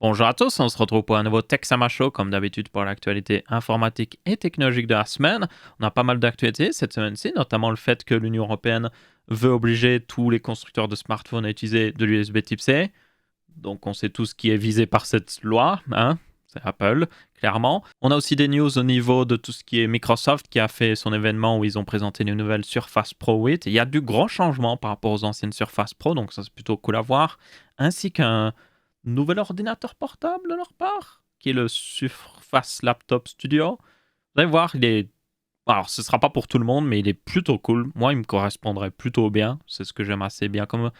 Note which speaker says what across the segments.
Speaker 1: Bonjour à tous, on se retrouve pour un nouveau TechSama Show, comme d'habitude pour l'actualité informatique et technologique de la semaine. On a pas mal d'actualités cette semaine-ci, notamment le fait que l'Union européenne veut obliger tous les constructeurs de smartphones à utiliser de l'USB type C. Donc on sait tout ce qui est visé par cette loi, hein, c'est Apple, clairement. On a aussi des news au niveau de tout ce qui est Microsoft qui a fait son événement où ils ont présenté les nouvelles Surface Pro 8. Il y a du gros changement par rapport aux anciennes Surface Pro, donc ça c'est plutôt cool à voir. Ainsi qu'un nouvel ordinateur portable de leur part, qui est le Surface Laptop Studio. Vous allez voir, il est... Alors, ce ne sera pas pour tout le monde, mais il est plutôt cool. Moi, il me correspondrait plutôt bien. C'est ce que j'aime assez bien comme,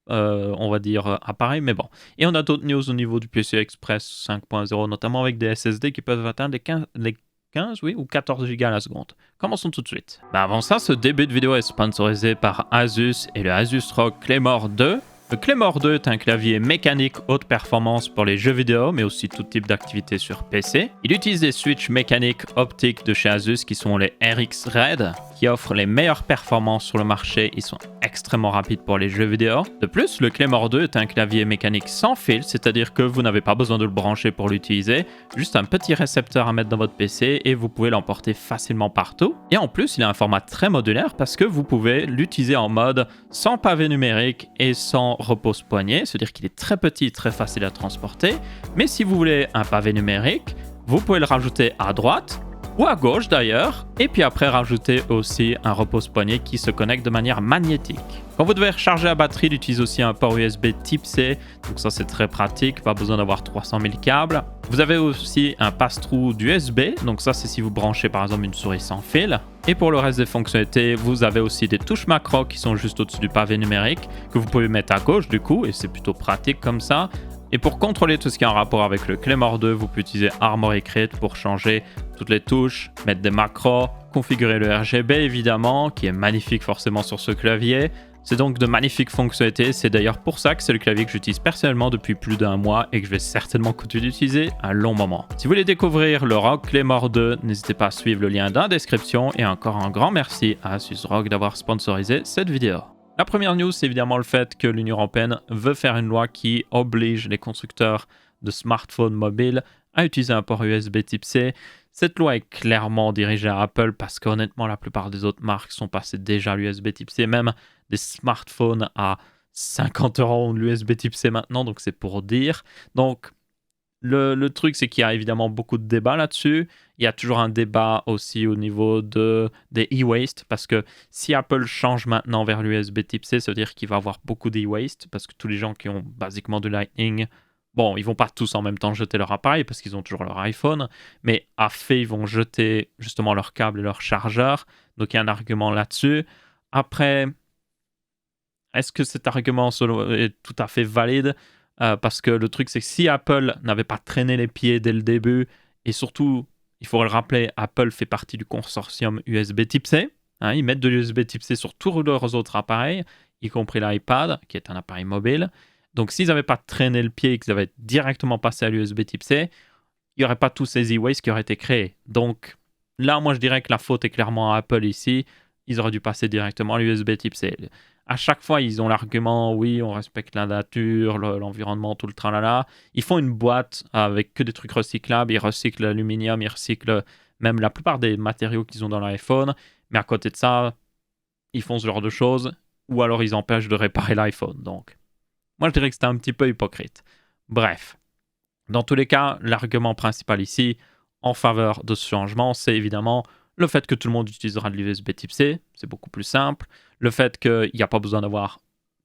Speaker 1: on va dire, appareil. Mais bon. Et on a d'autres news au niveau du PCI Express 5.0, notamment avec des SSD qui peuvent atteindre les 15 oui, ou 14 Go à la seconde. Commençons tout de suite. Avant ça, ce début de vidéo est sponsorisé par Asus et le Asus ROG Claymore 2. Le Claymore 2 est un clavier mécanique haute performance pour les jeux vidéo, mais aussi tout type d'activité sur PC. Il utilise des switches mécaniques optiques de chez Asus qui sont les RX Red, qui offrent les meilleures performances sur le marché. Ils sont extrêmement rapides pour les jeux vidéo. De plus, le Claymore 2 est un clavier mécanique sans fil, c'est-à-dire que vous n'avez pas besoin de le brancher pour l'utiliser, juste un petit récepteur à mettre dans votre PC et vous pouvez l'emporter facilement partout. Et en plus, il a un format très modulaire parce que vous pouvez l'utiliser en mode sans pavé numérique et sans repose-poignet, c'est-à-dire qu'il est très petit, très facile à transporter. Mais si vous voulez un pavé numérique, vous pouvez le rajouter à droite ou à gauche d'ailleurs, et puis après rajouter aussi un repose-poignet qui se connecte de manière magnétique. Quand vous devez recharger la batterie, il utilise aussi un port USB type C, donc ça c'est très pratique, pas besoin d'avoir 300 000 câbles. Vous avez aussi un passe-trou d'USB, donc ça c'est si vous branchez par exemple une souris sans fil. Et pour le reste des fonctionnalités, vous avez aussi des touches macro qui sont juste au-dessus du pavé numérique, que vous pouvez mettre à gauche du coup, et c'est plutôt pratique comme ça. Et pour contrôler tout ce qui est en rapport avec le Claymore 2, vous pouvez utiliser Armoury Crate pour changer toutes les touches, mettre des macros, configurer le RGB évidemment, qui est magnifique forcément sur ce clavier. C'est donc de magnifiques fonctionnalités, c'est d'ailleurs pour ça que c'est le clavier que j'utilise personnellement depuis plus d'un mois et que je vais certainement continuer d'utiliser un long moment. Si vous voulez découvrir le ROG Claymore 2, n'hésitez pas à suivre le lien dans la description et encore un grand merci à Asus ROG d'avoir sponsorisé cette vidéo. La première news, c'est évidemment le fait que l'Union européenne veut faire une loi qui oblige les constructeurs de smartphones mobiles à utiliser un port USB type C. Cette loi est clairement dirigée à Apple parce qu'honnêtement, la plupart des autres marques sont passées déjà à l'USB type C. Même des smartphones à 50 € ont l'USB type C maintenant, donc c'est pour dire. Donc, le truc, c'est qu'il y a évidemment beaucoup de débats là-dessus. Il y a toujours un débat aussi au niveau des e-waste, parce que si Apple change maintenant vers l'USB type C, ça veut dire qu'il va y avoir beaucoup d'e-waste, parce que tous les gens qui ont basiquement du Lightning, bon, ils vont pas tous en même temps jeter leur appareil, parce qu'ils ont toujours leur iPhone, mais à fait, ils vont jeter justement leur câble et leur chargeur. Donc il y a un argument là-dessus. Après, est-ce que cet argument est tout à fait valide ? Parce que le truc, c'est que si Apple n'avait pas traîné les pieds dès le début, et surtout, il faut le rappeler, Apple fait partie du consortium USB type C. Hein, ils mettent de l'USB type C sur tous leurs autres appareils, y compris l'iPad, qui est un appareil mobile. Donc, s'ils n'avaient pas traîné le pied et qu'ils avaient directement passé à l'USB type C, il n'y aurait pas tous ces e-waste qui auraient été créés. Donc, là, moi, je dirais que la faute est clairement à Apple ici. Ils auraient dû passer directement à l'USB type C. À chaque fois, ils ont l'argument, oui, on respecte la nature, l'environnement, tout le tralala. Ils font une boîte avec que des trucs recyclables. Ils recyclent l'aluminium, ils recyclent même la plupart des matériaux qu'ils ont dans l'iPhone. Mais à côté de ça, ils font ce genre de choses. Ou alors, ils empêchent de réparer l'iPhone. Donc, moi, je dirais que c'était un petit peu hypocrite. Bref. Dans tous les cas, l'argument principal ici, en faveur de ce changement, c'est évidemment le fait que tout le monde utilisera de l'USB type C, c'est beaucoup plus simple. Le fait qu'il n'y a pas besoin d'avoir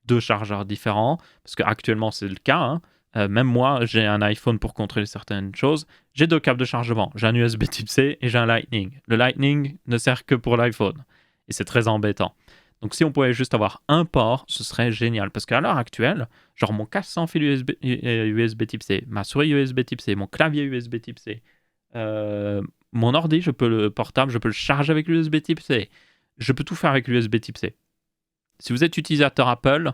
Speaker 1: deux chargeurs différents, parce qu'actuellement c'est le cas. Hein. Même moi, j'ai un iPhone pour contrôler certaines choses. J'ai deux câbles de chargement. J'ai un USB type C et j'ai un Lightning. Le Lightning ne sert que pour l'iPhone. Et c'est très embêtant. Donc si on pouvait juste avoir un port, ce serait génial. Parce qu'à l'heure actuelle, genre mon casque sans fil USB type C, ma souris USB type C, mon clavier USB type C, mon ordi, le portable, je peux le charger avec l'USB type C. Je peux tout faire avec l'USB type C. Si vous êtes utilisateur Apple,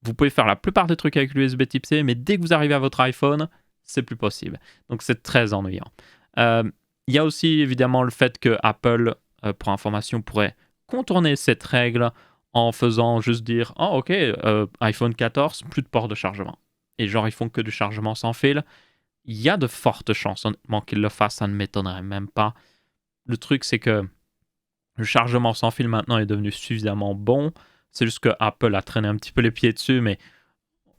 Speaker 1: vous pouvez faire la plupart des trucs avec l'USB type C, mais dès que vous arrivez à votre iPhone, c'est plus possible. Donc c'est très ennuyant. Il y a aussi évidemment le fait que Apple, pour information, pourrait contourner cette règle en faisant juste dire « Oh ok, iPhone 14, plus de port de chargement ». Et genre ils font que du chargement sans fil. Il y a de fortes chances, honnêtement, qu'ils le fassent, ça ne m'étonnerait même pas. Le truc, c'est que le chargement sans fil maintenant est devenu suffisamment bon. C'est juste que Apple a traîné un petit peu les pieds dessus, mais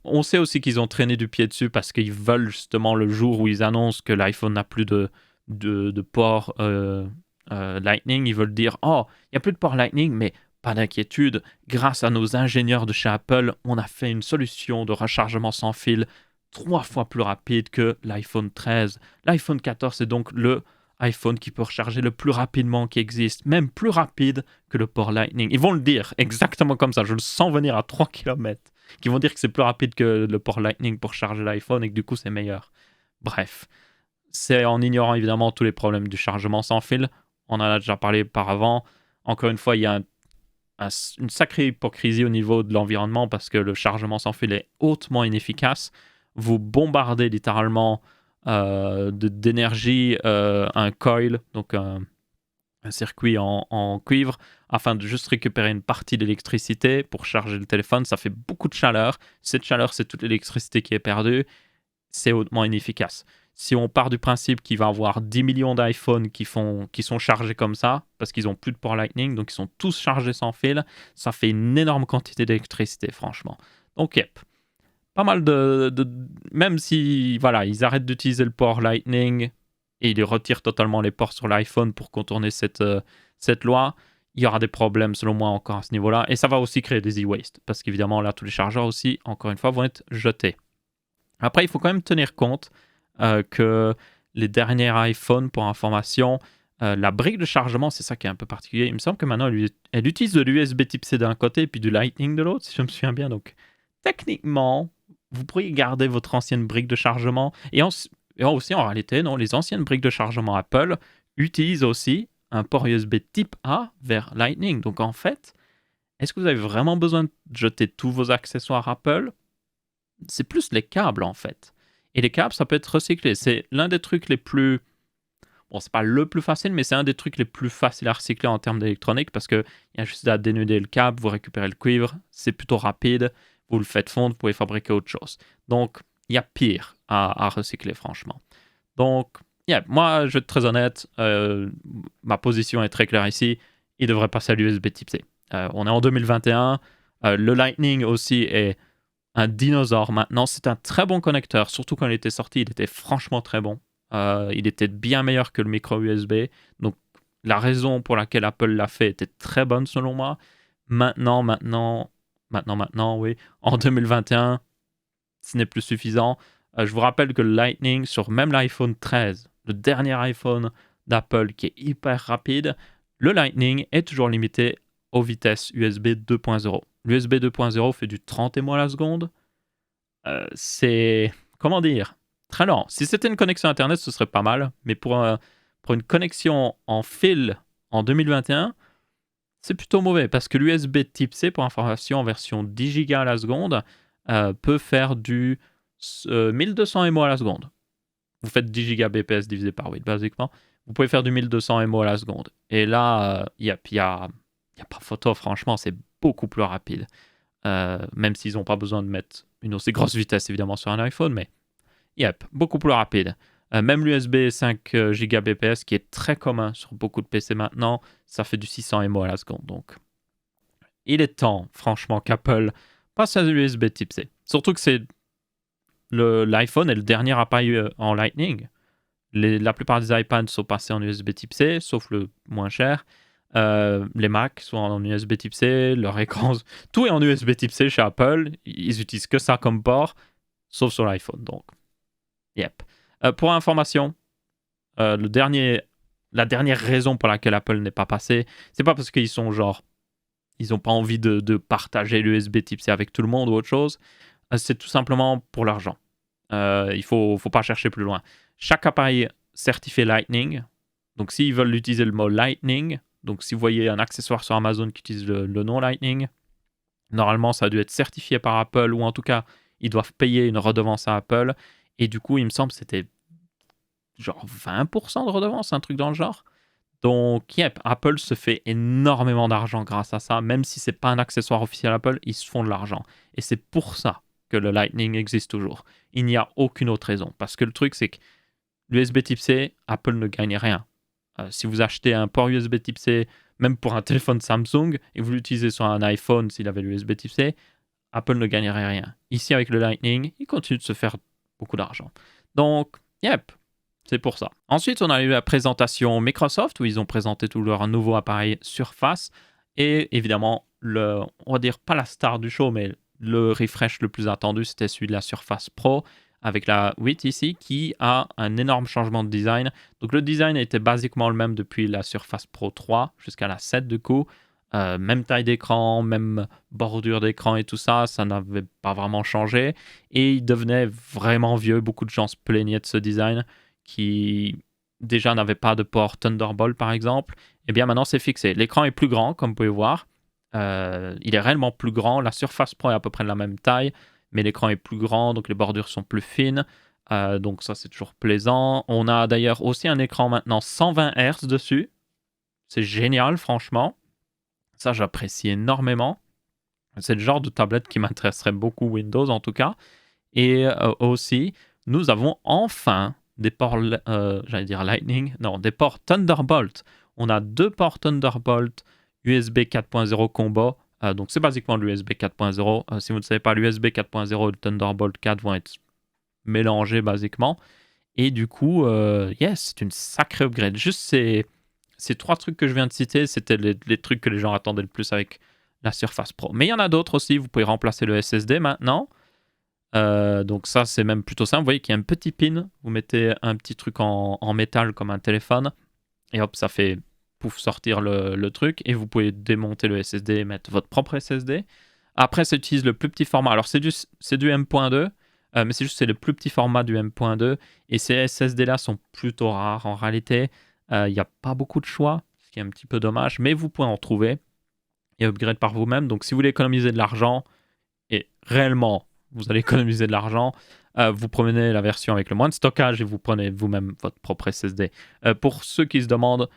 Speaker 1: on sait aussi qu'ils ont traîné du pied dessus parce qu'ils veulent justement le jour où ils annoncent que l'iPhone n'a plus de port Lightning, ils veulent dire « Oh, il n'y a plus de port Lightning, mais pas d'inquiétude, grâce à nos ingénieurs de chez Apple, on a fait une solution de rechargement sans fil 3 fois plus rapide que l'iPhone 13. L'iPhone 14 est donc le iPhone qui peut recharger le plus rapidement qui existe, même plus rapide que le port Lightning. » Ils vont le dire exactement comme ça, je le sens venir à 3 km. Qui vont dire que c'est plus rapide que le port Lightning pour charger l'iPhone et que du coup c'est meilleur. Bref, c'est en ignorant évidemment tous les problèmes du chargement sans fil. On en a déjà parlé auparavant. Encore une fois, il y a une sacrée hypocrisie au niveau de l'environnement parce que le chargement sans fil est hautement inefficace. Vous bombardez littéralement d'énergie un coil, donc un circuit en cuivre, afin de juste récupérer une partie de l'électricité pour charger le téléphone. Ça fait beaucoup de chaleur. Cette chaleur, c'est toute l'électricité qui est perdue. C'est hautement inefficace. Si on part du principe qu'il va y avoir 10 millions d'iPhones qui sont chargés comme ça, parce qu'ils n'ont plus de port Lightning, donc ils sont tous chargés sans fil, ça fait une énorme quantité d'électricité, franchement. Donc, yep. Pas mal même si, voilà, ils arrêtent d'utiliser le port Lightning et ils retirent totalement les ports sur l'iPhone pour contourner cette loi, il y aura des problèmes, selon moi, encore à ce niveau-là. Et ça va aussi créer des e-waste, parce qu'évidemment, là, tous les chargeurs aussi, encore une fois, vont être jetés. Après, il faut quand même tenir compte que les derniers iPhones, pour information, la brique de chargement, c'est ça qui est un peu particulier. Il me semble que maintenant, elle utilise de l'USB type C d'un côté et puis du Lightning de l'autre, si je me souviens bien. Donc, techniquement, vous pourriez garder votre ancienne brique de chargement. Et aussi, en réalité, non, les anciennes briques de chargement Apple utilisent aussi un port USB type A vers Lightning. Donc, en fait, est-ce que vous avez vraiment besoin de jeter tous vos accessoires Apple? C'est plus les câbles, en fait. Et les câbles, ça peut être recyclé. C'est l'un des trucs les plus... Bon, c'est pas le plus facile, mais c'est un des trucs les plus faciles à recycler en termes d'électronique parce qu'il y a juste à dénuder le câble, vous récupérez le cuivre, c'est plutôt rapide, vous le faites fondre, vous pouvez fabriquer autre chose. Donc, il y a pire à recycler, franchement. Donc, yeah, moi, je vais être très honnête, ma position est très claire ici, il devrait passer à l'USB type C. On est en 2021, le Lightning aussi est un dinosaure maintenant. C'est un très bon connecteur, surtout quand il était sorti, il était franchement très bon. Il était bien meilleur que le micro USB. Donc, la raison pour laquelle Apple l'a fait était très bonne selon moi. Maintenant, oui. En 2021, ce n'est plus suffisant. Je vous rappelle que le Lightning, sur même l'iPhone 13, le dernier iPhone d'Apple qui est hyper rapide, le Lightning est toujours limité aux vitesses USB 2.0. L'USB 2.0 fait du 30 émo à la seconde. C'est, comment dire, très lent. Si c'était une connexion Internet, ce serait pas mal. Mais pour une connexion en fil en 2021, c'est plutôt mauvais. Parce que l'USB type C, pour information, en version 10 Go à la seconde, peut faire du 1200 émo à la seconde. Vous faites 10 Gbps divisé par 8, basiquement. Vous pouvez faire du 1200 émo à la seconde. Et là, il n'y a pas photo, franchement, c'est beaucoup plus rapide. Même s'ils n'ont pas besoin de mettre une aussi grosse vitesse, évidemment, sur un iPhone, mais beaucoup plus rapide. Même l'USB 5 Gbps, qui est très commun sur beaucoup de PC maintenant, ça fait du 600 émo à la seconde. Donc, il est temps, franchement, qu'Apple passe à l'USB type C. Surtout que l'iPhone est le dernier appareil en Lightning. La plupart des iPads sont passés en USB type C, sauf le moins cher. Les Mac sont en USB type C, leur écran, tout est en USB type C chez Apple. Ils utilisent que ça comme port, sauf sur l'iPhone. Donc, pour information, la dernière raison pour laquelle Apple n'est pas passé, c'est pas parce qu'ils sont ils n'ont pas envie de partager l'USB type C avec tout le monde ou autre chose. C'est tout simplement pour l'argent. Il faut pas chercher plus loin. Chaque appareil certifié Lightning, donc s'ils veulent utiliser le mot Lightning, donc si vous voyez un accessoire sur Amazon qui utilise le nom Lightning, normalement ça a dû être certifié par Apple, ou en tout cas ils doivent payer une redevance à Apple, et du coup il me semble que c'était genre 20% de redevance, un truc dans le genre. Donc Apple se fait énormément d'argent grâce à ça, même si c'est pas un accessoire officiel Apple, ils se font de l'argent. Et c'est pour ça que le Lightning existe toujours. Il n'y a aucune autre raison. Parce que le truc, c'est que l'USB type C, Apple ne gagne rien. Si vous achetez un port USB type C, même pour un téléphone Samsung, et vous l'utilisez sur un iPhone s'il avait l'USB type C, Apple ne gagnerait rien. Ici, avec le Lightning, il continue de se faire beaucoup d'argent. Donc, yep, c'est pour ça. Ensuite, on a eu la présentation Microsoft, où ils ont présenté tout leur nouveau appareil Surface, et évidemment, on va dire pas la star du show, mais le refresh le plus attendu, c'était celui de la Surface Pro, avec la 8 ici, qui a un énorme changement de design. Donc le design était basiquement le même depuis la Surface Pro 3 jusqu'à la 7 du coup. Même taille d'écran, même bordure d'écran et tout ça, ça n'avait pas vraiment changé. Et il devenait vraiment vieux. Beaucoup de gens se plaignaient de ce design qui déjà n'avait pas de port Thunderbolt par exemple. Et bien maintenant c'est fixé. L'écran est plus grand comme vous pouvez voir. Il est réellement plus grand. La Surface Pro est à peu près de la même taille, mais l'écran est plus grand, donc les bordures sont plus fines. Donc ça, c'est toujours plaisant. On a d'ailleurs aussi un écran maintenant 120 Hz dessus. C'est génial, franchement. Ça, j'apprécie énormément. C'est le genre de tablette qui m'intéresserait beaucoup, Windows en tout cas. Et aussi, nous avons enfin des ports, j'allais dire Lightning, non, des ports Thunderbolt. On a 2 ports Thunderbolt USB 4.0 combo. Donc c'est basiquement l'USB 4.0. Si vous ne savez pas, l'USB 4.0 et le Thunderbolt 4 vont être mélangés basiquement. Et du coup, yes, c'est une sacrée upgrade. Juste ces 3 trucs que je viens de citer, c'était les trucs que les gens attendaient le plus avec la Surface Pro. Mais il y en a d'autres aussi. Vous pouvez remplacer le SSD maintenant. Donc ça, c'est même plutôt simple. Vous voyez qu'il y a un petit pin. Vous mettez un petit truc en métal comme un téléphone. Et hop, ça fait pouf sortir le truc. Et vous pouvez démonter le SSD et mettre votre propre SSD. Après, ça utilise le plus petit format. Alors, c'est du M.2. Mais c'est le plus petit format du M.2. Et ces SSD-là sont plutôt rares en réalité. Il n'y a pas beaucoup de choix, ce qui est un petit peu dommage. Mais vous pouvez en trouver et upgrade par vous-même. Donc, si vous voulez économiser de l'argent, et réellement, vous allez économiser de l'argent, vous prenez la version avec le moins de stockage et vous prenez vous-même votre propre SSD. Pour ceux qui se demandent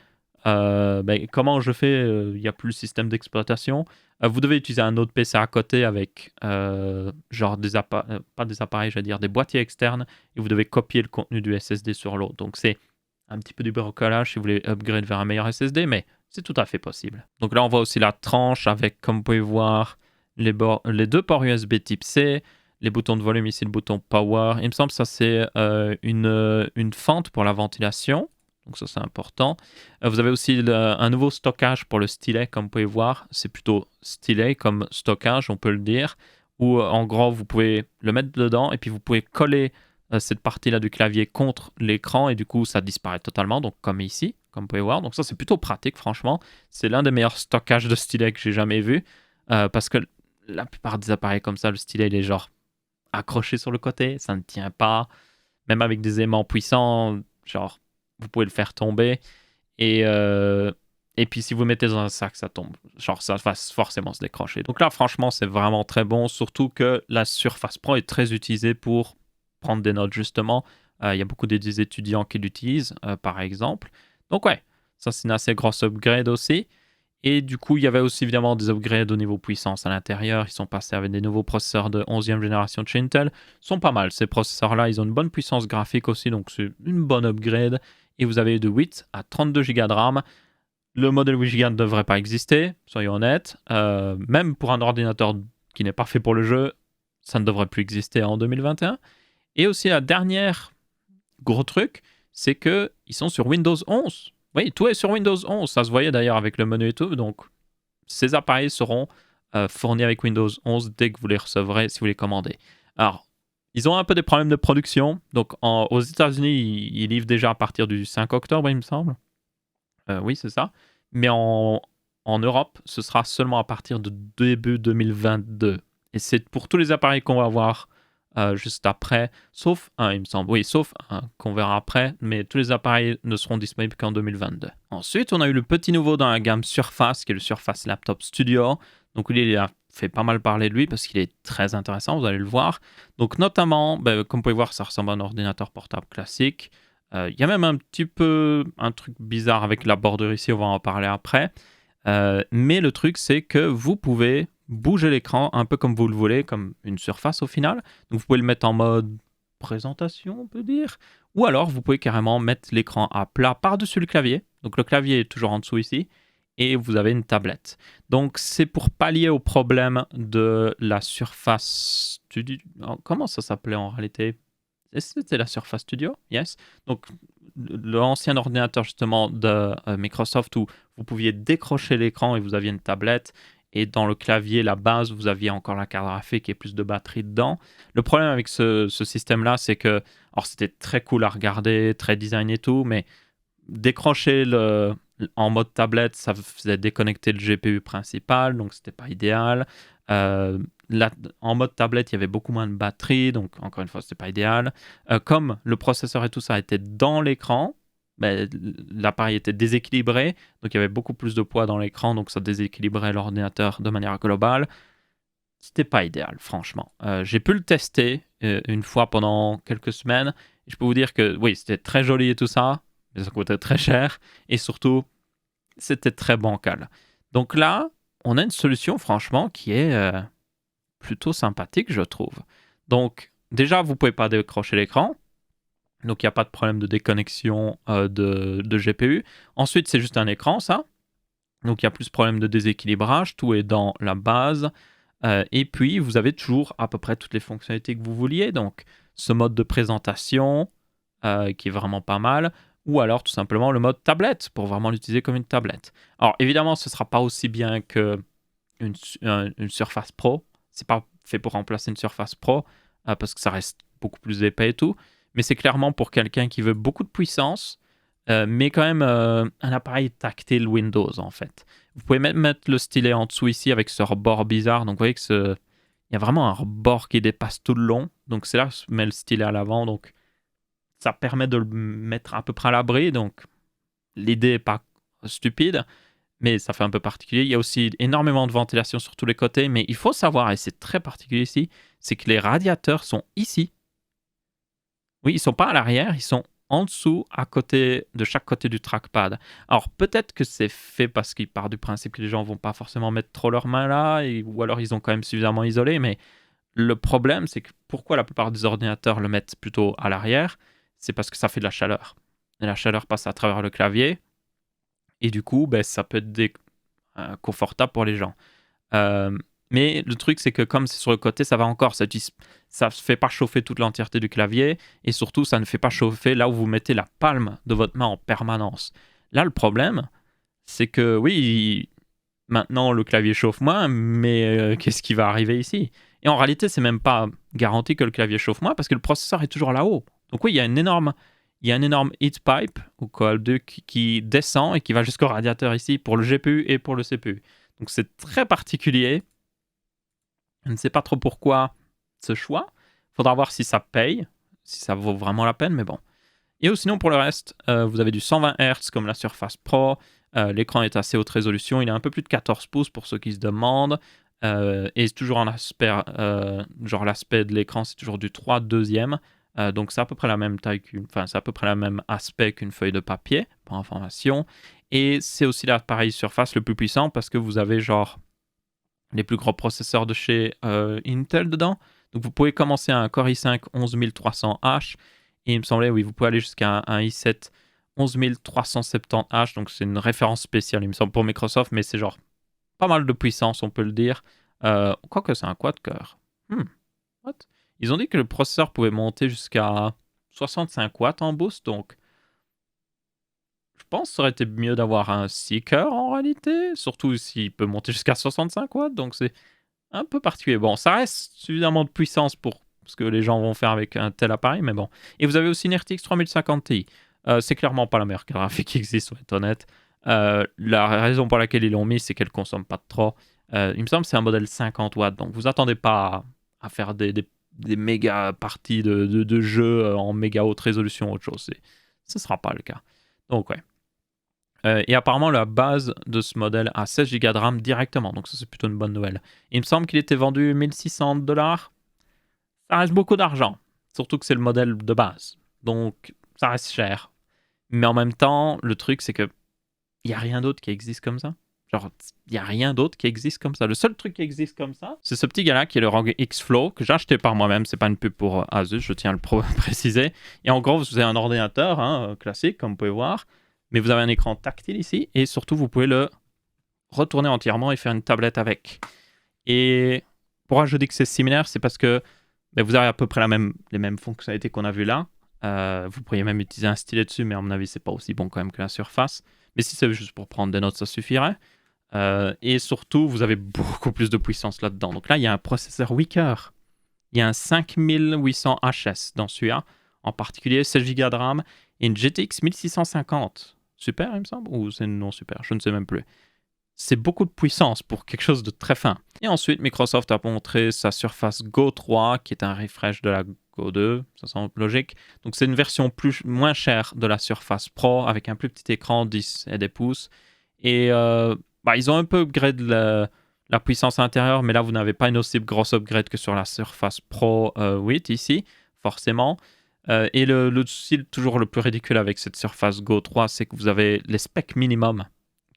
Speaker 1: comment je fais, il n'y a plus le système d'exploitation, vous devez utiliser un autre PC à côté avec genre pas des appareils, je veux dire des boîtiers externes, et vous devez copier le contenu du SSD sur l'autre. Donc c'est un petit peu du bricolage si vous voulez upgrade vers un meilleur SSD, mais c'est tout à fait possible. Donc là on voit aussi la tranche avec, comme vous pouvez voir, les 2 ports USB type C, les boutons de volume ici, le bouton Power. Il me semble que ça c'est une fente pour la ventilation. Donc ça c'est important. Vous avez aussi un nouveau stockage pour le stylet, comme vous pouvez voir. C'est plutôt stylet comme stockage, on peut le dire. Où en gros vous pouvez le mettre dedans et puis vous pouvez coller cette partie-là du clavier contre l'écran et du coup ça disparaît totalement. Donc comme ici, comme vous pouvez voir. Donc ça c'est plutôt pratique franchement. C'est l'un des meilleurs stockages de stylet que j'ai jamais vu. Parce que la plupart des appareils comme ça, le stylet il est genre accroché sur le côté, ça ne tient pas. Même avec des aimants puissants, genre vous pouvez le faire tomber. Et puis si vous le mettez dans un sac, ça tombe. Genre ça va forcément se décrocher. Donc là, franchement, c'est vraiment très bon. Surtout que la Surface Pro est très utilisée pour prendre des notes, justement. Il y a beaucoup des étudiants qui l'utilisent, par exemple. Donc ouais, ça c'est une assez grosse upgrade aussi. Et du coup, il y avait aussi évidemment des upgrades au niveau puissance à l'intérieur. Ils sont passés avec des nouveaux processeurs de 11e génération de chez Intel. Ils sont pas mal, ces processeurs-là. Ils ont une bonne puissance graphique aussi, donc c'est une bonne upgrade. Et vous avez de 8 à 32 Go de RAM. Le modèle 8 Go ne devrait pas exister, soyons honnêtes. Même pour un ordinateur qui n'est pas fait pour le jeu, ça ne devrait plus exister en 2021. Et aussi, la dernière gros truc, c'est qu'ils sont sur Windows 11. Oui, tout est sur Windows 11. Ça se voyait d'ailleurs avec le menu et tout. Donc, ces appareils seront fournis avec Windows 11 dès que vous les recevrez si vous les commandez. Alors, ils ont un peu des problèmes de production. Donc, aux États-Unis, ils livrent déjà à partir du 5 octobre, il me semble. Oui, c'est ça. Mais en Europe, ce sera seulement à partir de début 2022. Et c'est pour tous les appareils qu'on va voir juste après, sauf un, il me semble. Oui, sauf un qu'on verra après, mais tous les appareils ne seront disponibles qu'en 2022. Ensuite, on a eu le petit nouveau dans la gamme Surface, qui est le Surface Laptop Studio. Donc, il a fait pas mal parler de lui parce qu'il est très intéressant, vous allez le voir. Donc, notamment, comme vous pouvez voir, ça ressemble à un ordinateur portable classique. Il y a même un petit peu un truc bizarre avec la bordure ici, on va en parler après. Mais le truc, c'est que vous pouvez bouger l'écran un peu comme vous le voulez, comme une surface au final. Donc vous pouvez le mettre en mode présentation, on peut dire. Ou alors vous pouvez carrément mettre l'écran à plat par-dessus le clavier. Donc le clavier est toujours en dessous ici. Et vous avez une tablette. Donc c'est pour pallier au problème de la Surface Studio. Comment ça s'appelait en réalité? C'était la Surface Studio, yes. Donc l'ancien ordinateur justement de Microsoft où vous pouviez décrocher l'écran et vous aviez une tablette. Et dans le clavier, la base, vous aviez encore la carte graphique et plus de batterie dedans. Le problème avec ce système-là, c'est que, alors c'était très cool à regarder, très design et tout, mais décrocher en mode tablette, ça faisait déconnecter le GPU principal, donc c'était pas idéal. Euh, En mode tablette, il y avait beaucoup moins de batterie, donc encore une fois, c'était pas idéal. Comme le processeur et tout ça était dans l'écran, ben, l'appareil était déséquilibré, donc il y avait beaucoup plus de poids dans l'écran, donc ça déséquilibrait l'ordinateur de manière globale. C'était pas idéal, franchement. J'ai pu le tester une fois pendant quelques semaines. Et je peux vous dire que oui, c'était très joli et tout ça, mais ça coûtait très cher. Et surtout, c'était très bancal. Donc là, on a une solution, franchement, qui est plutôt sympathique, je trouve. Donc, déjà, vous pouvez pas décrocher l'écran. Donc, il n'y a pas de problème de déconnexion de GPU. Ensuite, c'est juste un écran, ça. Donc, il y a plus de problème de déséquilibrage. Tout est dans la base. Et puis, vous avez toujours à peu près toutes les fonctionnalités que vous vouliez. Donc, ce mode de présentation qui est vraiment pas mal. Ou alors, tout simplement, le mode tablette pour vraiment l'utiliser comme une tablette. Alors, évidemment, ce ne sera pas aussi bien qu'une une Surface Pro. C'est pas fait pour remplacer une Surface Pro parce que ça reste beaucoup plus épais et tout. Mais c'est clairement pour quelqu'un qui veut beaucoup de puissance, mais quand même un appareil tactile Windows en fait. Vous pouvez même mettre le stylet en dessous ici avec ce rebord bizarre. Donc vous voyez que il y a vraiment un rebord qui dépasse tout le long. Donc c'est là que je mets le stylet à l'avant. Donc ça permet de le mettre à peu près à l'abri. Donc l'idée n'est pas stupide, mais ça fait un peu particulier. Il y a aussi énormément de ventilation sur tous les côtés. Mais il faut savoir, et c'est très particulier ici, c'est que les radiateurs sont ici. Oui, ils sont pas à l'arrière, ils sont en dessous, à côté de chaque côté du trackpad. Alors peut-être que c'est fait parce qu'il part du principe que les gens vont pas forcément mettre trop leurs mains là, ou alors ils ont quand même suffisamment isolé, mais le problème c'est que pourquoi la plupart des ordinateurs le mettent plutôt à l'arrière, c'est parce que ça fait de la chaleur. Et la chaleur passe à travers le clavier, et du coup, ben, ça peut être confortable pour les gens. Euh, mais le truc, c'est que comme c'est sur le côté, ça va encore. Ça ne fait pas chauffer toute l'entièreté du clavier. Et surtout, ça ne fait pas chauffer là où vous mettez la palme de votre main en permanence. Là, le problème, c'est que oui, maintenant le clavier chauffe moins, mais qu'est-ce qui va arriver ici? Et en réalité, c'est même pas garanti que le clavier chauffe moins parce que le processeur est toujours là-haut. Donc oui, il y a un énorme heat pipe ou cold qui descend et qui va jusqu'au radiateur ici pour le GPU et pour le CPU. Donc c'est très particulier. Je ne sais pas trop pourquoi ce choix. Il faudra voir si ça paye, si ça vaut vraiment la peine, mais bon. Et sinon, pour le reste, vous avez du 120 Hz comme la Surface Pro. L'écran est assez haute résolution. Il est un peu plus de 14 pouces pour ceux qui se demandent. Et c'est toujours un aspect, genre l'aspect de l'écran, c'est toujours du 3/2. Donc c'est à peu près la même taille enfin c'est à peu près le même aspect qu'une feuille de papier, pour information. Et c'est aussi l'appareil Surface le plus puissant parce que vous avez genre les plus gros processeurs de chez Intel dedans. Donc vous pouvez commencer à un Core i5 11300H et il me semblait, oui, vous pouvez aller jusqu'à un i7 11370H. Donc c'est une référence spéciale, il me semble, pour Microsoft, mais c'est genre pas mal de puissance, on peut le dire. Quoique c'est un quad-core. What? Ils ont dit que le processeur pouvait monter jusqu'à 65 watts en boost, donc je pense que ça aurait été mieux d'avoir un Seeker en réalité, surtout s'il peut monter jusqu'à 65 watts, donc c'est un peu particulier. Bon, ça reste suffisamment de puissance pour ce que les gens vont faire avec un tel appareil, mais bon. Et vous avez aussi une RTX 3050 Ti. C'est clairement pas la meilleure carte graphique qui existe, on va être honnête. La raison pour laquelle ils l'ont mis, c'est qu'elle consomme pas trop. Il me semble que c'est un modèle 50 watts, donc vous attendez pas à faire des méga parties de jeux en méga haute résolution ou autre chose. Ce sera pas le cas. Donc ouais. Et apparemment, la base de ce modèle a 16 Go de RAM directement, donc ça c'est plutôt une bonne nouvelle. Il me semble qu'il était vendu 1600 $. Ça reste beaucoup d'argent, surtout que c'est le modèle de base, donc ça reste cher. Mais en même temps, le truc c'est que il n'y a rien d'autre qui existe comme ça. Genre, il n'y a rien d'autre qui existe comme ça. Le seul truc qui existe comme ça, c'est ce petit gars-là qui est le ROG X-Flow, que j'ai acheté par moi-même. C'est pas une pub pour Asus, je tiens à le préciser. Et en gros, vous avez un ordinateur classique, comme vous pouvez voir, mais vous avez un écran tactile ici, et surtout, vous pouvez le retourner entièrement et faire une tablette avec. Et pourquoi je dis que c'est similaire, c'est parce que vous avez à peu près les mêmes fonctionnalités qu'on a vues là. Vous pourriez même utiliser un stylet dessus, mais à mon avis, c'est pas aussi bon quand même que la Surface. Mais si c'est juste pour prendre des notes, ça suffirait. Et surtout, vous avez beaucoup plus de puissance là-dedans. Donc là, il y a un processeur Weaker. Il y a un 5800 HS dans celui-là, en particulier 16 Go de RAM et une GTX 1650. Super, il me semble, ou c'est non super, je ne sais même plus. C'est beaucoup de puissance pour quelque chose de très fin. Et ensuite, Microsoft a montré sa Surface Go 3, qui est un refresh de la Go 2, ça semble logique. Donc c'est une version moins chère de la Surface Pro, avec un plus petit écran, 10 et des pouces. Et ils ont un peu upgrade la puissance intérieure, mais là, vous n'avez pas une aussi grosse upgrade que sur la Surface Pro 8 ici, forcément. Et le souci toujours le plus ridicule avec cette Surface Go 3, c'est que vous avez les specs minimum,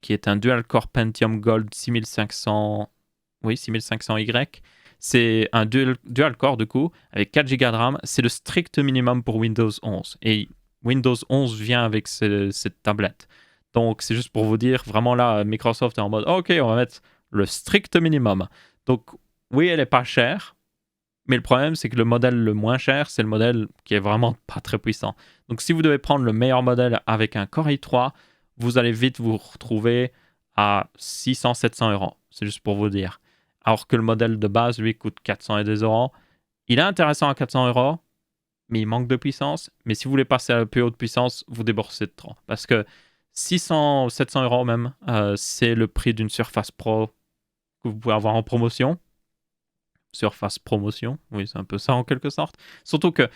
Speaker 1: qui est un dual-core Pentium Gold 6500Y. C'est un dual-core, du coup, avec 4 Go de RAM. C'est le strict minimum pour Windows 11. Et Windows 11 vient avec cette tablette. Donc, c'est juste pour vous dire, vraiment là, Microsoft est en mode, OK, on va mettre le strict minimum. Donc, oui, elle n'est pas chère, mais le problème, c'est que le modèle le moins cher, c'est le modèle qui est vraiment pas très puissant. Donc, si vous devez prendre le meilleur modèle avec un Core i3, vous allez vite vous retrouver à 600-700 euros. C'est juste pour vous dire. Alors que le modèle de base, lui, coûte 400 et des euros. Il est intéressant à 400 euros, mais il manque de puissance. Mais si vous voulez passer à la plus haute puissance, vous déboursez de trop. Parce que 600 ou 700 euros même, c'est le prix d'une Surface Pro que vous pouvez avoir en promotion. Surface promotion, oui, c'est un peu ça en quelque sorte. Surtout que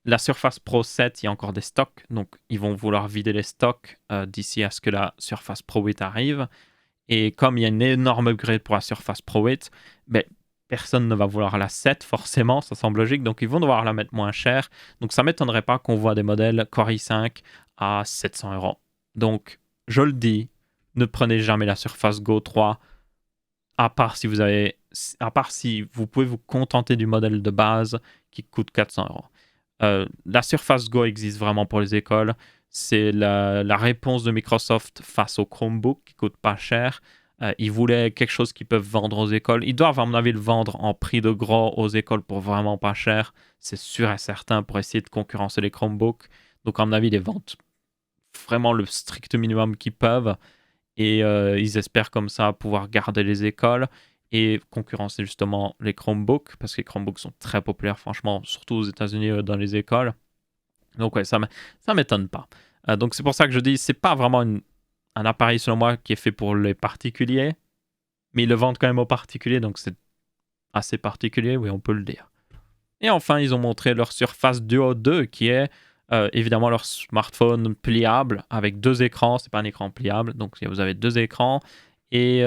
Speaker 1: la Surface Pro 7, il y a encore des stocks, donc ils vont vouloir vider les stocks d'ici à ce que la Surface Pro 8 arrive. Et comme il y a une énorme upgrade pour la Surface Pro 8, personne ne va vouloir la 7 forcément, ça semble logique, donc ils vont devoir la mettre moins cher. Donc ça ne m'étonnerait pas qu'on voit des modèles Core i5 à 700 euros. Donc je le dis, ne prenez jamais la Surface Go 3, à part si vous pouvez vous contenter du modèle de base qui coûte 400 euros. La Surface Go existe vraiment pour les écoles. C'est la réponse de Microsoft face au Chromebook qui coûte pas cher. Ils voulaient quelque chose qu'ils peuvent vendre aux écoles. Ils doivent, à mon avis, le vendre en prix de gros aux écoles pour vraiment pas cher. C'est sûr et certain pour essayer de concurrencer les Chromebooks. Donc, à mon avis, ils les vendent vraiment le strict minimum qu'ils peuvent. Et ils espèrent comme ça pouvoir garder les écoles et concurrencer justement les Chromebooks, parce que les Chromebooks sont très populaires, franchement, surtout aux États-Unis dans les écoles. Donc ouais, ça m'étonne pas. Donc c'est pour ça que je dis, c'est pas vraiment un appareil selon moi qui est fait pour les particuliers, mais ils le vendent quand même aux particuliers, donc c'est assez particulier, oui, on peut le dire. Et enfin, ils ont montré leur Surface Duo 2, qui est évidemment leur smartphone pliable avec 2 écrans. C'est pas un écran pliable, donc vous avez 2 écrans. Et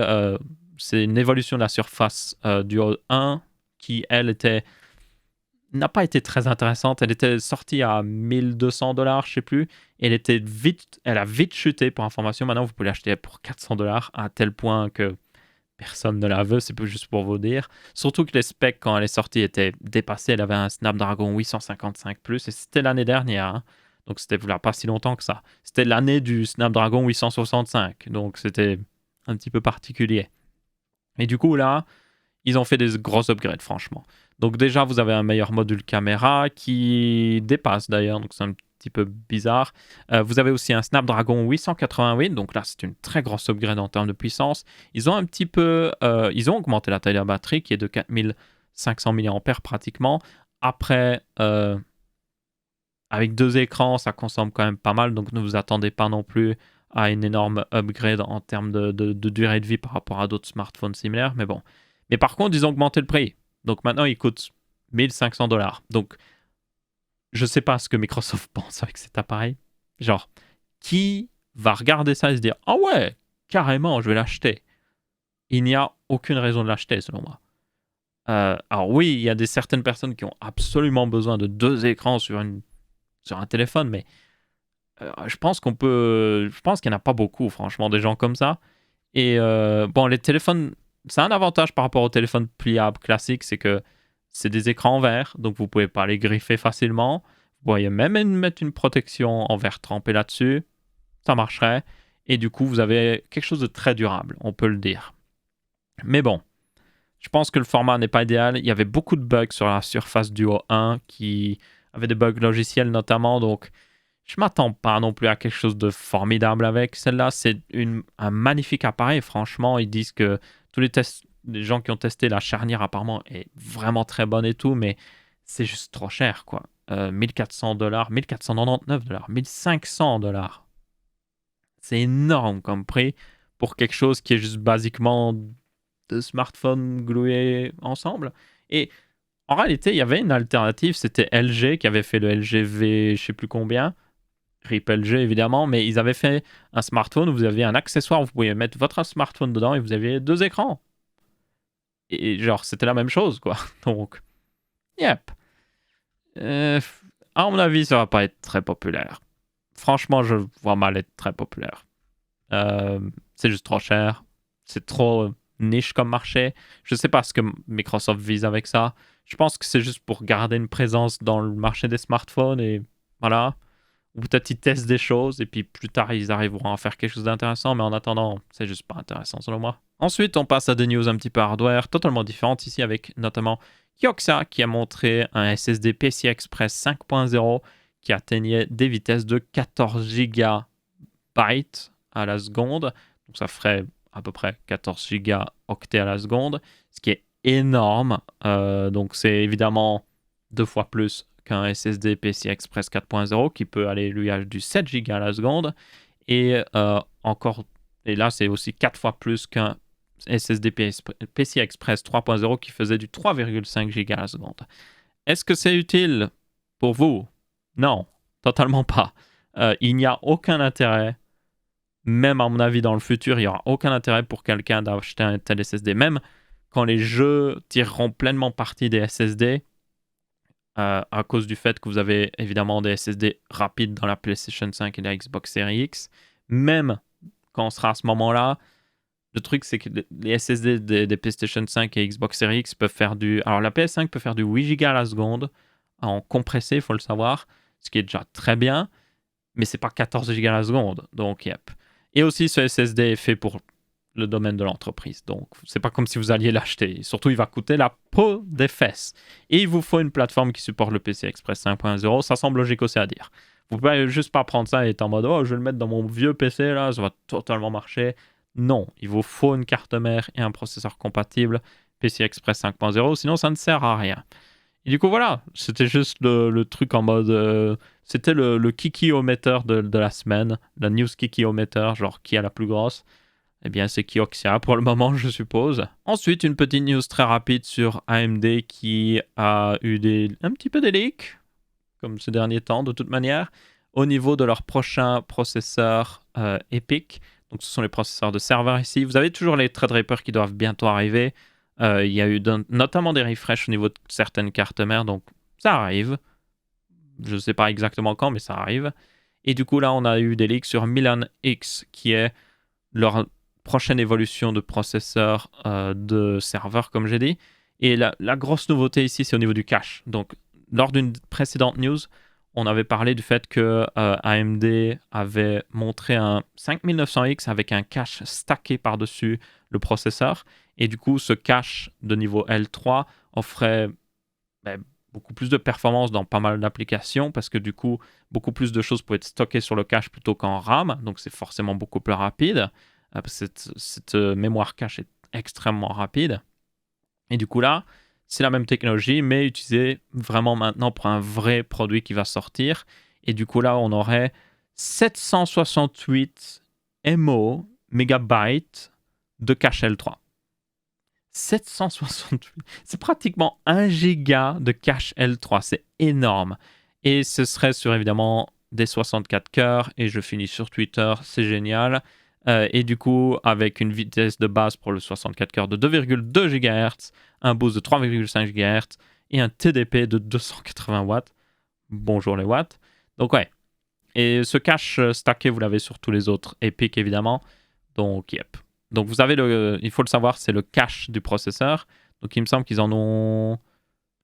Speaker 1: c'est une évolution de la Surface Duo 1 qui, elle, n'a pas été très intéressante. Elle était sortie à 1200 $, je sais plus. Elle a vite chuté pour information. Maintenant, vous pouvez l'acheter pour 400 $, à tel point que personne ne la veut, c'est juste pour vous dire. Surtout que les specs, quand elle est sortie, étaient dépassés. Elle avait un Snapdragon 855+, et c'était l'année dernière. Hein. Donc, c'était pas si longtemps que ça. C'était l'année du Snapdragon 865. Donc, c'était un petit peu particulier. Et du coup, là, ils ont fait des gros upgrades, franchement. Donc, déjà, vous avez un meilleur module caméra qui dépasse d'ailleurs. Donc, c'est un petit peu bizarre. Vous avez aussi un Snapdragon 888, donc là c'est une très grosse upgrade en termes de puissance. Ils ont ils ont augmenté la taille de la batterie qui est de 4500 mAh pratiquement. Après, avec 2 écrans, ça consomme quand même pas mal, donc ne vous attendez pas non plus à une énorme upgrade en termes de durée de vie par rapport à d'autres smartphones similaires, mais bon. Mais par contre, ils ont augmenté le prix. Donc maintenant, il coûte 1500 $. Donc, je sais pas ce que Microsoft pense avec cet appareil. Genre, qui va regarder ça et se dire « Ah ouais, carrément, je vais l'acheter ». Il n'y a aucune raison de l'acheter, selon moi. Alors oui, il y a certaines personnes qui ont absolument besoin de 2 écrans sur un téléphone, mais je pense qu'il n'y en a pas beaucoup, franchement, des gens comme ça. Et bon, les téléphones, c'est un avantage par rapport aux téléphones pliables classiques, c'est que c'est des écrans verts, donc vous pouvez pas les griffer facilement. Vous pourriez même mettre une protection en verre trempé là-dessus, ça marcherait. Et du coup, vous avez quelque chose de très durable, on peut le dire. Mais bon, je pense que le format n'est pas idéal. Il y avait beaucoup de bugs sur la Surface Duo 1 qui avait des bugs logiciels notamment, donc je m'attends pas non plus à quelque chose de formidable avec celle-là. C'est un magnifique appareil, franchement. Ils disent que tous les gens qui ont testé la charnière apparemment est vraiment très bonne et tout, mais c'est juste trop cher, quoi. $1 400, $1 499, $1 500. C'est énorme comme prix pour quelque chose qui est juste basiquement de smartphones glués ensemble. Et en réalité, il y avait une alternative, c'était LG qui avait fait le LG V, je sais plus combien, RIP LG évidemment, mais ils avaient fait un smartphone où vous aviez un accessoire, vous pouviez mettre votre smartphone dedans et vous aviez 2 écrans. Et genre, c'était la même chose, quoi. Donc, yep. À mon avis, ça va pas être très populaire. Franchement, je vois mal être très populaire. C'est juste trop cher. C'est trop niche comme marché. Je sais pas ce que Microsoft vise avec ça. Je pense que c'est juste pour garder une présence dans le marché des smartphones et voilà. Ou peut-être ils testent des choses et puis plus tard ils arriveront à faire quelque chose d'intéressant, mais en attendant, c'est juste pas intéressant selon moi. Ensuite, on passe à des news un petit peu hardware, totalement différentes ici avec notamment Kioxia qui a montré un SSD PCI Express 5.0 qui atteignait des vitesses de 14 gigabytes à la seconde. Donc ça ferait à peu près 14 gigaoctets à la seconde, ce qui est énorme. Donc c'est évidemment 2 fois plus qu'un SSD PCI Express 4.0 qui peut aller lui à du 7 Go à la seconde. Et et là, c'est aussi 4 fois plus qu'un SSD PCI Express 3.0 qui faisait du 3,5 Go à la seconde. Est-ce que c'est utile pour vous? Non, totalement pas. Il n'y a aucun intérêt, même à mon avis dans le futur, il n'y aura aucun intérêt pour quelqu'un d'acheter un tel SSD. Même quand les jeux tireront pleinement parti des SSD, à cause du fait que vous avez évidemment des SSD rapides dans la PlayStation 5 et la Xbox Series X. Même quand on sera à ce moment-là, le truc c'est que les SSD des PlayStation 5 et Xbox Series X peuvent faire du... Alors la PS5 peut faire du 8 Go à la seconde en compressé, il faut le savoir, ce qui est déjà très bien, mais c'est pas 14 Go à la seconde, donc yep. Et aussi ce SSD est fait pour le domaine de l'entreprise. Donc, c'est pas comme si vous alliez l'acheter. Surtout, il va coûter la peau des fesses. Et il vous faut une plateforme qui supporte le PCI Express 5.0. Ça semble logique aussi à dire. Vous pouvez juste pas prendre ça et être en mode « Oh, je vais le mettre dans mon vieux PC, là, ça va totalement marcher. » Non, il vous faut une carte mère et un processeur compatible PCI Express 5.0, sinon ça ne sert à rien. Et du coup, voilà, c'était juste le truc en mode... c'était le kikiometer de la semaine, la news kikiometer, genre qui a la plus grosse. Eh bien, c'est Kioxia pour le moment, je suppose. Ensuite, une petite news très rapide sur AMD qui a eu un petit peu des leaks, comme ces derniers temps, de toute manière, au niveau de leur prochain processeur EPYC. Donc, ce sont les processeurs de serveur ici. Vous avez toujours les Threadripper qui doivent bientôt arriver. Il y a eu notamment des refreshs au niveau de certaines cartes mères, donc ça arrive. Je ne sais pas exactement quand, mais ça arrive. Et du coup, là, on a eu des leaks sur Milan X, qui est leur prochaine évolution de processeur de serveur, comme j'ai dit. Et la grosse nouveauté ici, c'est au niveau du cache. Donc, lors d'une précédente news, on avait parlé du fait que AMD avait montré un 5900X avec un cache stacké par-dessus le processeur. Et du coup, ce cache de niveau L3 offrait beaucoup plus de performance dans pas mal d'applications parce que du coup, beaucoup plus de choses pouvaient être stockées sur le cache plutôt qu'en RAM. Donc, c'est forcément beaucoup plus rapide. Cette mémoire cache est extrêmement rapide. Et du coup là, c'est la même technologie, mais utilisée vraiment maintenant pour un vrai produit qui va sortir. Et du coup là, on aurait 768 mégabytes de cache L3. 768. C'est pratiquement 1 giga de cache L3. C'est énorme. Et ce serait sur évidemment des 64 cœurs. Et je finis sur Twitter. C'est génial. Et du coup, avec une vitesse de base pour le 64 cœurs de 2,2 GHz, un boost de 3,5 GHz et un TDP de 280 watts. Bonjour les watts. Donc ouais. Et ce cache stacké, vous l'avez sur tous les autres EPYC évidemment. Donc yep. Donc vous avez il faut le savoir, c'est le cache du processeur. Donc il me semble qu'ils en ont...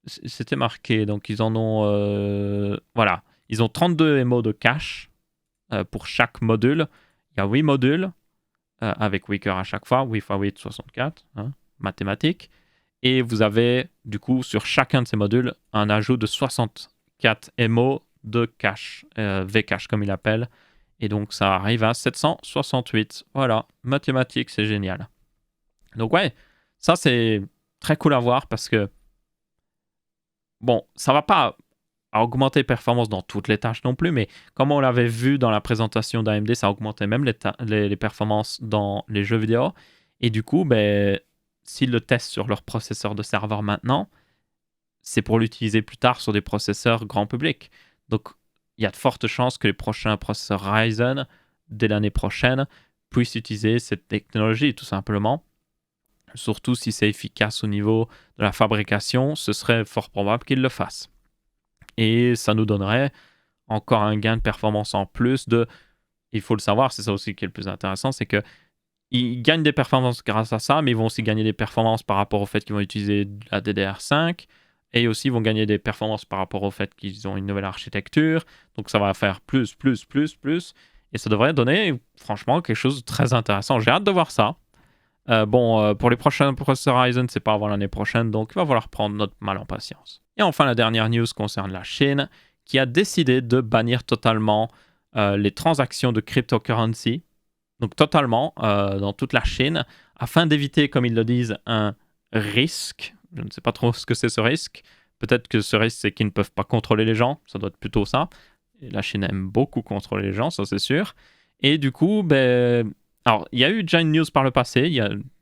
Speaker 1: C'était marqué, donc ils en ont... voilà, ils ont 32 MO de cache pour chaque module. Il y a 8 modules, avec 8 cœurs à chaque fois, 8 x 8, 64, hein, mathématiques. Et vous avez, du coup, sur chacun de ces modules, un ajout de 64 MO de cache, Vcache comme il appelle. Et donc ça arrive à 768. Voilà, mathématiques, c'est génial. Donc ouais, ça c'est très cool à voir parce que, bon, ça va pas augmenter les performances dans toutes les tâches non plus, mais comme on l'avait vu dans la présentation d'AMD, ça augmentait même les performances dans les jeux vidéo. Et du coup, ben, s'ils le testent sur leur processeur de serveur maintenant, c'est pour l'utiliser plus tard sur des processeurs grand public. Donc, il y a de fortes chances que les prochains processeurs Ryzen, dès l'année prochaine, puissent utiliser cette technologie, tout simplement. Surtout si c'est efficace au niveau de la fabrication, ce serait fort probable qu'ils le fassent. Et ça nous donnerait encore un gain de performance en plus il faut le savoir, c'est ça aussi qui est le plus intéressant, c'est que ils gagnent des performances grâce à ça, mais ils vont aussi gagner des performances par rapport au fait qu'ils vont utiliser la DDR5, et aussi ils vont gagner des performances par rapport au fait qu'ils ont une nouvelle architecture. Donc ça va faire plus, et ça devrait donner franchement quelque chose de très intéressant. J'ai hâte de voir ça. Pour les prochains processeurs Ryzen, c'est pas avant l'année prochaine, donc il va falloir prendre notre mal en patience. Et enfin, la dernière news concerne la Chine, qui a décidé de bannir totalement les transactions de cryptocurrency, donc totalement dans toute la Chine, afin d'éviter, comme ils le disent, un risque. Je ne sais pas trop ce que c'est ce risque. Peut-être que ce risque, c'est qu'ils ne peuvent pas contrôler les gens, ça doit être plutôt ça. Et la Chine aime beaucoup contrôler les gens, ça c'est sûr. Et du coup, alors, il y a eu déjà une news par le passé,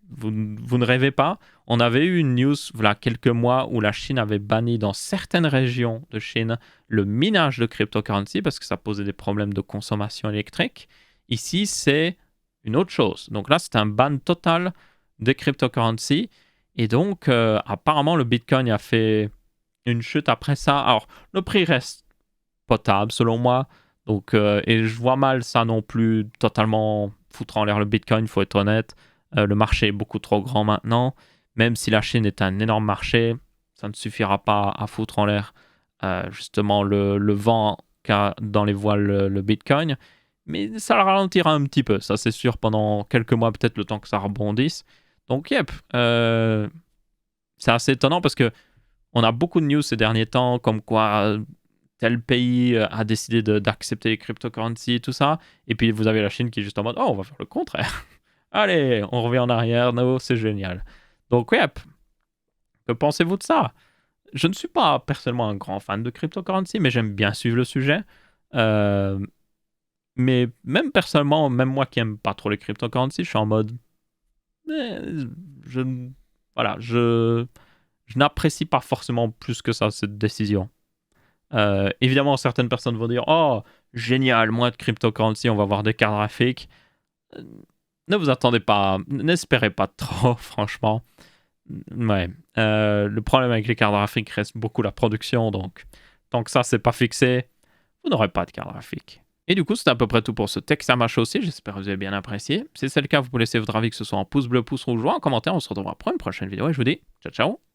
Speaker 1: vous ne rêvez pas, on avait eu une news, voilà, quelques mois où la Chine avait banni dans certaines régions de Chine le minage de cryptocurrency parce que ça posait des problèmes de consommation électrique. Ici, c'est une autre chose. Donc là, c'est un ban total des cryptocurrency. Et donc, apparemment, le Bitcoin a fait une chute après ça. Alors, le prix reste potable selon moi. Donc, et je vois mal ça non plus totalement foutre en l'air le Bitcoin, il faut être honnête. Le marché est beaucoup trop grand maintenant. Même si la Chine est un énorme marché, ça ne suffira pas à foutre en l'air justement le vent qu'a dans les voiles le Bitcoin. Mais ça le ralentira un petit peu, ça c'est sûr, pendant quelques mois, peut-être le temps que ça rebondisse. Donc, c'est assez étonnant parce que on a beaucoup de news ces derniers temps, comme quoi tel pays a décidé d'accepter les cryptocurrencies et tout ça. Et puis vous avez la Chine qui est juste en mode, oh, on va faire le contraire. Allez, on revient en arrière, no, c'est génial. Donc, que pensez-vous de ça? Je ne suis pas personnellement un grand fan de cryptocurrency, mais j'aime bien suivre le sujet. Mais même personnellement, même moi qui aime pas trop les cryptocurrencies, je suis en mode, voilà, je n'apprécie pas forcément plus que ça cette décision. Évidemment, certaines personnes vont dire, oh, génial, moins de cryptocurrency, on va avoir des cartes graphiques. Ne vous attendez pas, n'espérez pas trop, franchement. Ouais. Le problème avec les cartes graphiques reste beaucoup la production, donc tant que ça, c'est pas fixé, vous n'aurez pas de carte graphique. Et du coup, c'est à peu près tout pour ce Texamash aussi. J'espère que vous avez bien apprécié. Si c'est le cas, vous pouvez laisser votre avis, que ce soit en pouce bleu, pouce rouge ou en commentaire. On se retrouvera pour une prochaine vidéo et je vous dis ciao, ciao.